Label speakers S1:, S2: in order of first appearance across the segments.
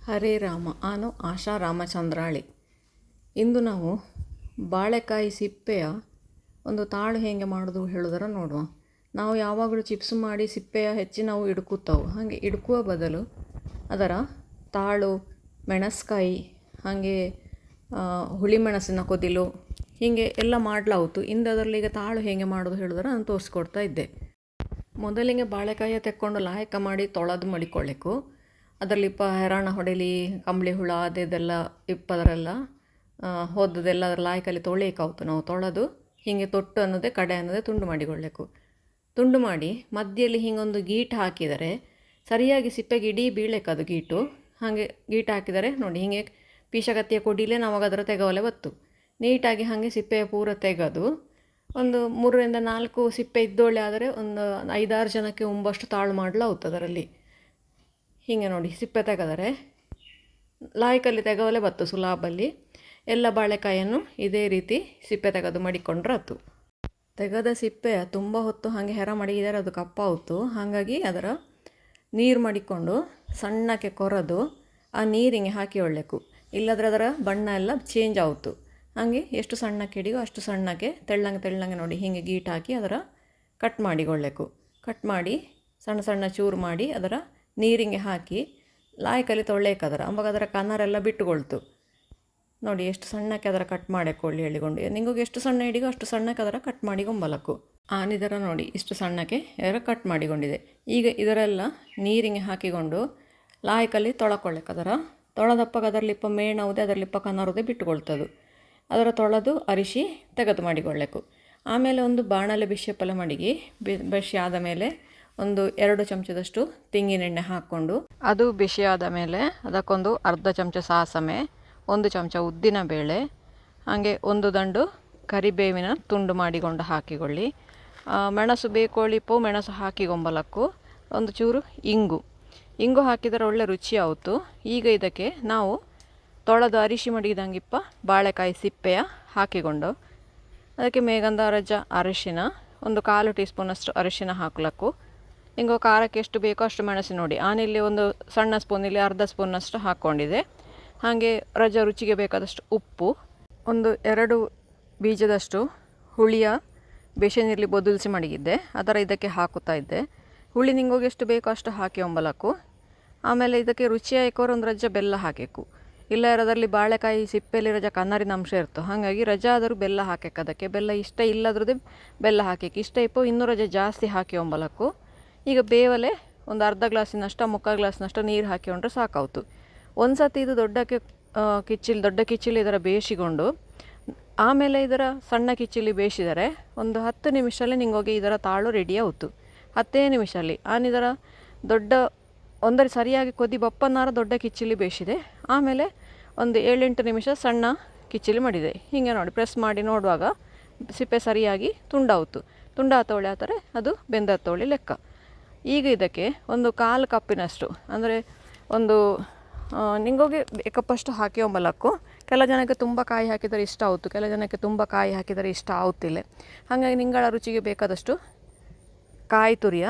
S1: ಹರೇ ರಾಮ ಆನು ಆಶಾ ರಾಮಚಂದ್ರಾಳಿ. ಇಂದು ನಾವು ಬಾಳೆಕಾಯಿ ಸಿಪ್ಪೆಯ ಒಂದು ತಾಳು ಹೇಗೆ ಮಾಡೋದು ಹೇಳೋದರ ನೋಡುವ. ನಾವು ಯಾವಾಗಲೂ ಚಿಪ್ಸ್ ಮಾಡಿ ಸಿಪ್ಪೆಯ ಹೆಚ್ಚಿ ನಾವು ಇಡ್ಕೂತಾವು. ಹಾಗೆ ಇಡ್ಕುವ ಬದಲು ಅದರ ತಾಳು, ಮೆಣಸ್ಕಾಯಿ, ಹಾಗೆ ಹುಳಿ ಮೆಣಸಿನ ಕೊದಿಲು ಹೀಗೆ ಎಲ್ಲ ಮಾಡಲಾവുತು. ಇಂದು ಅದರಲ್ಲಿ ಈಗ ತಾಳು ಹೇಗೆ ಮಾಡೋದು ಹೇಳೋದರ ನಾನು ತೋರಿಸ್ಕೊಡ್ತಾ ಇದ್ದೆ. ಮೊದಲಿಗೆ ಬಾಳೆಕಾಯಿ ತೆಕ್ಕೊಂಡು ಲಾಯಕ ಮಾಡಿ ತೊಳೆದು ಮಡಿಕೊಳ್ಳಿಕ್ಕು. ಅದರಲ್ಲಿ ಹೆರಾಣ ಹೊಡೆಯಲಿ, ಕಂಬಳಿ ಹುಳ ಅದೆಲ್ಲ ಇಪ್ಪದರೆಲ್ಲ ಹೋದದೆಲ್ಲ ಅದರ ಲಾಯಕಲ್ಲಿ ತೊಳೆಯಕ್ಕಾಗ್ತು. ನಾವು ತೊಳೆದು ಹೀಗೆ ತೊಟ್ಟು ಅನ್ನೋದೇ ಕಡೆ ಅನ್ನೋದೇ ತುಂಡು ಮಾಡಿಕೊಳ್ಳಬೇಕು. ತುಂಡು ಮಾಡಿ ಮಧ್ಯದಲ್ಲಿ ಹೀಗೊಂದು ಗೀಟು ಹಾಕಿದರೆ ಸರಿಯಾಗಿ ಸಿಪ್ಪೆಗೆ ಇಡೀ ಬೀಳಕ್ಕದು ಗೀಟು. ಹಾಗೆ ಗೀಟು ಹಾಕಿದರೆ ನೋಡಿ ಹೀಗೆ ಪೀಶಕತ್ತಿಯ ಕೊಡಿಲೇ ನಾವು ಅದರ ತೆಗವಲೆ ಬತ್ತು. ನೀಟಾಗಿ ಹಾಗೆ ಸಿಪ್ಪೆಯ ಪೂರ ತೆಗೆದು ಒಂದು 3ರಿಂದ 4 ಸಿಪ್ಪೆ ಇದ್ದೊಳ್ಳೆ ಆದರೆ ಒಂದು 5-6 ಜನಕ್ಕೆ ಉಂಬಷ್ಟು ತಾಳು ಮಾಡಲಾಗುತ್ತೆ ಅದರಲ್ಲಿ. ಹೀಗೆ ನೋಡಿ ಸಿಪ್ಪೆ ತೆಗೆದರೆ ಲಾಯಕಲ್ಲಿ ತೆಗವಲೆ ಬತ್ತು. ಸುಲಾಭಲ್ಲಿ ಎಲ್ಲ ಬಾಳೆಕಾಯನ್ನು ಇದೇ ರೀತಿ ಸಿಪ್ಪೆ ತೆಗೆದು ಮಡಿಕೊಂಡ್ರಾತು. ತೆಗೆದ ಸಿಪ್ಪೆಯ ತುಂಬ ಹೊತ್ತು ಹಾಗೆ ಹೆರ ಮಡಗಿದರೆ ಅದು ಕಪ್ಪಾಯಿತು. ಹಾಗಾಗಿ ಅದರ ನೀರು ಮಡಿಕೊಂಡು ಸಣ್ಣಕ್ಕೆ ಕೊರೆದು ಆ ನೀರಿಗೆ ಹಾಕಿ ಒಳ್ಳೆಕು. ಇಲ್ಲದ್ರೆ ಅದರ ಬಣ್ಣ ಎಲ್ಲ ಚೇಂಜ್ ಆಯಿತು. ಹಾಗೆ ಎಷ್ಟು ಸಣ್ಣಕ್ಕೆ ಹಿಡಿಯೋ ಅಷ್ಟು ಸಣ್ಣಕ್ಕೆ ತೆಳ್ಳಂಗೆ ನೋಡಿ ಹೀಗೆ ಗೀಟು ಹಾಕಿ ಅದರ ಕಟ್ ಮಾಡಿಕೊಳ್ಳಬೇಕು. ಕಟ್ ಮಾಡಿ ಸಣ್ಣ ಸಣ್ಣ ಚೂರು ಮಾಡಿ ಅದರ ನೀರಿಗೆ ಹಾಕಿ ಲಾಯಕಲ್ಲಿ ತೊಳೆಯಕ್ಕದರ ಅಂಬಾಗ ಅದರ ಕನರೆಲ್ಲ ಬಿಟ್ಟುಕೊಳ್ತು. ನೋಡಿ ಎಷ್ಟು ಸಣ್ಣಕ್ಕೆ ಅದರ ಕಟ್ ಮಾಡಿಕೊಳ್ಳಿ ಹೇಳಿಕೊಂಡು. ನಿಮಗೆ ಎಷ್ಟು ಸಣ್ಣ ಹಿಡಿಗೋ ಅಷ್ಟು ಸಣ್ಣಕ್ಕೆ ಅದರ ಕಟ್ ಮಾಡಿಕೊಂಬಲಕ್ಕು. ಆನಿದರ ನೋಡಿ ಇಷ್ಟು ಸಣ್ಣಕ್ಕೆ ಅದರ ಕಟ್ ಮಾಡಿಕೊಂಡಿದೆ. ಈಗ ಇದರೆಲ್ಲ ನೀರಿಗೆ ಹಾಕಿಕೊಂಡು ಲಾಯಕಲ್ಲಿ ತೊಳಕೊಳ್ಳಕ್ಕದರ. ತೊಳೆದಪ್ಪಾಗ ಅದರಲ್ಲಿಪ್ಪ ಮೇಣವುದೇ ಅದರಲ್ಲಿಪ್ಪ ಕನರುದೇ ಬಿಟ್ಟುಕೊಳ್ತದು. ಅದರ ತೊಳೆದು ಅರಿಶಿ ತೆಗೆದು ಮಾಡಿಕೊಳ್ಳಬೇಕು. ಆಮೇಲೆ ಒಂದು ಬಾಣಲೆ ಬಿಸಿಯಪ್ಪಲ ಮಡಗಿ ಬಿಸಿ ಆದ ಮೇಲೆ ಒಂದು 2 ಚಮಚದಷ್ಟು ತೆಂಗಿನೆಣ್ಣೆ ಹಾಕ್ಕೊಂಡು ಅದು ಬಿಸಿಯಾದ ಮೇಲೆ ಅದಕ್ಕೊಂದು ಅರ್ಧ ಚಮಚ ಸಾಸಮೆ, 1 ಚಮಚ ಉದ್ದಿನ ಬೇಳೆ, ಹಾಗೆ 1 ದಂಡು ಕರಿಬೇವಿನ ತುಂಡು ಮಾಡಿಕೊಂಡು ಹಾಕಿಕೊಳ್ಳಿ. ಮೆಣಸು ಬೇಕೋಳಿಪ್ಪು ಮೆಣಸು ಹಾಕಿಗೊಂಬಲಕ್ಕು. ಒಂದು ಚೂರು ಇಂಗು ಹಾಕಿದರೆ ಒಳ್ಳೆ ರುಚಿ ಆಯಿತು. ಈಗ ಇದಕ್ಕೆ ನಾವು ತೊಳೆದು ಅರಿಶಿ ಮಡಗಿದಂಗಿಪ್ಪ ಬಾಳೆಕಾಯಿ ಸಿಪ್ಪೆಯ ಹಾಕಿಕೊಂಡು ಅದಕ್ಕೆ ಮೇಗಂದ ಅರಿಶಿನ, ಒಂದು 1/4 ಟೀ ಸ್ಪೂನಷ್ಟು ಅರಿಶಿನ ಹಾಕ್ಲಕ್ಕು. ಹಿಂಗೆ ಖಾರಕ್ಕೆ ಎಷ್ಟು ಬೇಕೋ ಅಷ್ಟು ಮೆಣಸು ನೋಡಿ. ನಾನಿಲ್ಲಿ ಒಂದು ಸಣ್ಣ ಸ್ಪೂನ್ ಇಲ್ಲಿ ಅರ್ಧ ಸ್ಪೂನಷ್ಟು ಹಾಕ್ಕೊಂಡಿದ್ದೆ. ಹಾಗೆ ರುಚಿಗೆ ಬೇಕಾದಷ್ಟು ಉಪ್ಪು, ಒಂದು 2 ಬೀಜದಷ್ಟು ಹುಳಿಯ ಬೇಸನಿರಲಿ ಬೊದಲಿಸಿ ಮಡಗಿದ್ದೆ ಅದರ ಇದಕ್ಕೆ ಹಾಕುತ್ತಾ ಇದ್ದೆ. ಹುಳಿ ನಿಂಗೋಗಿ ಎಷ್ಟು ಬೇಕೋ ಅಷ್ಟು ಹಾಕಿ ಒಂಬಲಕ್ಕು. ಆಮೇಲೆ ಇದಕ್ಕೆ ರುಚಿಯಾಯ್ಕೋರು ಒಂದು ಬೆಲ್ಲ ಹಾಕಬೇಕು. ಇಲ್ಲ ಅದರಲ್ಲಿ ಬಾಳೆಕಾಯಿ ಸಿಪ್ಪೆಯಲ್ಲಿ ಕನ್ನರಿನ ಅಂಶ ಇರ್ತು. ಹಾಗಾಗಿ ಆದರೂ ಬೆಲ್ಲ ಹಾಕಕ್ಕೆ. ಅದಕ್ಕೆ ಬೆಲ್ಲ ಇಷ್ಟ ಇಲ್ಲದ್ರದ್ದೇ ಬೆಲ್ಲ ಹಾಕಕ್ಕೆ. ಇಷ್ಟ ಇಪ್ಪೋ ಇನ್ನೂ ಜಾಸ್ತಿ ಹಾಕಿ ಒಂಬಲಕ್ಕು. ಈಗ ಬೇವಲೆ ಒಂದು ಅರ್ಧ ಗ್ಲಾಸಿನಷ್ಟು 3/4 ಗ್ಲಾಸ್ನಷ್ಟು ನೀರು ಹಾಕಿಕೊಂಡ್ರೆ ಸಾಕಾಯ್ತು. ಒಂದು ಸತಿ ಇದು ದೊಡ್ಡ ಕಿಚ್ಚಿಲಿ ಇದರ ಬೇಯಿಸಿಕೊಂಡು ಆಮೇಲೆ ಇದರ ಸಣ್ಣ ಕಿಚ್ಚಿಲಿ ಬೇಯಿಸಿದರೆ ಒಂದು 10 ನಿಮಿಷದಲ್ಲಿ ನಿಂಗೋಗಿ ಇದರ ತಾಳು ರೆಡಿ ಆಯಿತು. 10 ನಿಮಿಷದಲ್ಲಿ ಇದರ ದೊಡ್ಡ ಒಂದರ ಸರಿಯಾಗಿ ಕೊದಿ ಬಪ್ಪನಾರ ದೊಡ್ಡ ಕಿಚ್ಚಿಲಿ ಬೇಯಿಸಿದೆ. ಆಮೇಲೆ ಒಂದು 7-8 ನಿಮಿಷ ಸಣ್ಣ ಕಿಚ್ಚಿಲಿ ಮಾಡಿದೆ. ಹೀಗೆ ನೋಡಿ ಪ್ರೆಸ್ ಮಾಡಿ ನೋಡುವಾಗ ಸಿಪ್ಪೆ ಸರಿಯಾಗಿ ತುಂಡಾಯಿತು. ತುಂಡಾತೋಳೆ ಆದರೆ ಅದು ಬೆಂದತ್ತೋಳಿ ಲೆಕ್ಕ. ಈಗ ಇದಕ್ಕೆ ಒಂದು 1/4 ಕಪ್ಪಿನಷ್ಟು ಅಂದರೆ ಒಂದು ನಿಂಗೋಗಿ ಕಪ್ಪಷ್ಟು ಹಾಕಿ ಒಂಬಲಕ್ಕು. ಕೆಲ ಜನಕ್ಕೆ ತುಂಬ ಕಾಯಿ ಹಾಕಿದರೆ ಇಷ್ಟ ಆಯಿತು, ಕೆಲ ಜನಕ್ಕೆ ತುಂಬ ಕಾಯಿ ಹಾಕಿದರೆ ಇಷ್ಟ ಆಗುತ್ತಿಲ್ಲ. ಹಾಗಾಗಿ ನಿಂಗಳ ರುಚಿಗೆ ಬೇಕಾದಷ್ಟು ಕಾಯಿ ತುರಿಯ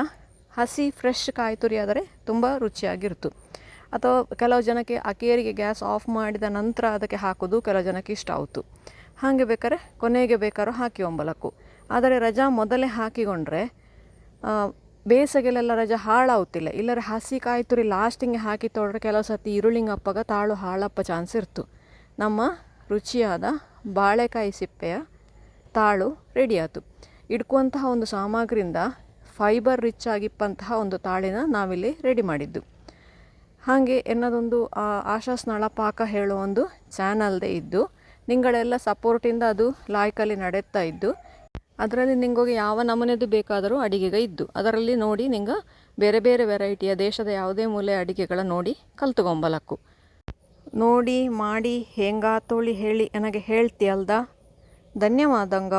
S1: ಹಸಿ ಫ್ರೆಶ್ ಕಾಯಿ ತುರಿ ಆದರೆ ತುಂಬ ರುಚಿಯಾಗಿರ್ತು. ಅಥವಾ ಕೆಲವು ಜನಕ್ಕೆ ಅಕೇರಿಗೆ ಗ್ಯಾಸ್ ಆಫ್ ಮಾಡಿದ ನಂತರ ಅದಕ್ಕೆ ಹಾಕೋದು ಕೆಲವು ಜನಕ್ಕೆ ಇಷ್ಟ ಆಯಿತು. ಹಾಗೆ ಬೇಕಾದ್ರೆ ಕೊನೆಗೆ ಬೇಕಾದ್ರೂ ಹಾಕಿ ಒಂಬಲಕ್ಕು. ಆದರೆ ಮೊದಲೇ ಹಾಕಿಕೊಂಡ್ರೆ ಬೇಸಗೆಲೆಲ್ಲ ಹಾಳಾಗುತ್ತಿಲ್ಲ. ಇಲ್ಲರೆ ಹಸಿ ಕಾಯಿ ತುರಿ ಲಾಸ್ಟಿಂಗೆ ಹಾಕಿ ತೊಳ್ರೆ ಕೆಲವು ಸತಿ ಈರುಳ್ಳಿಂಗಪ್ಪಾಗ ತಾಳು ಹಾಳಪ್ಪ ಚಾನ್ಸ್ ಇರ್ತು. ನಮ್ಮ ರುಚಿಯಾದ ಬಾಳೆಕಾಯಿ ಸಿಪ್ಪೆಯ ತಾಳು ರೆಡಿ ಆಯಿತು. ಇಡ್ಕುವಂತಹ ಒಂದು ಸಾಮಗ್ರಿಯಿಂದ ಫೈಬರ್ ರಿಚ್ ಆಗಿಪ್ಪಂತಹ ಒಂದು ತಾಳಿನ ನಾವಿಲ್ಲಿ ರೆಡಿ ಮಾಡಿದ್ದು. ಹಾಗೆ ಎನ್ನದೊಂದು ಆಶಾಸ್ ನಳಪಾಕ ಹೇಳೋ ಒಂದು ಚಾನಲ್ದೇ ಇದ್ದು ನಿಂಗಳೆಲ್ಲ ಸಪೋರ್ಟಿಂದ ಅದು ಲಾಯ್ಕಲ್ಲಿ ನಡೆಯುತ್ತಾ ಇದ್ದು. ಅದರಲ್ಲಿ ನಿಂಗೋಗಿ ಯಾವ ನಮೂನೆದು ಬೇಕಾದರೂ ಅಡಿಗೆಗೆ ಇದ್ದು ಅದರಲ್ಲಿ ನೋಡಿ ನಿಂಗೆ ಬೇರೆ ಬೇರೆ ವೆರೈಟಿಯ ದೇಶದ ಯಾವುದೇ ಮೂಲೆ ಅಡಿಗೆಗಳ ನೋಡಿ ಕಲ್ತುಕೊಂಬಲಕ್ಕು. ನೋಡಿ ಮಾಡಿ ಹೇಗಾತೋಳಿ ಹೇಳಿ ನನಗೆ ಹೇಳ್ತೀಯಲ್ದ. ಧನ್ಯವಾದಂಗ.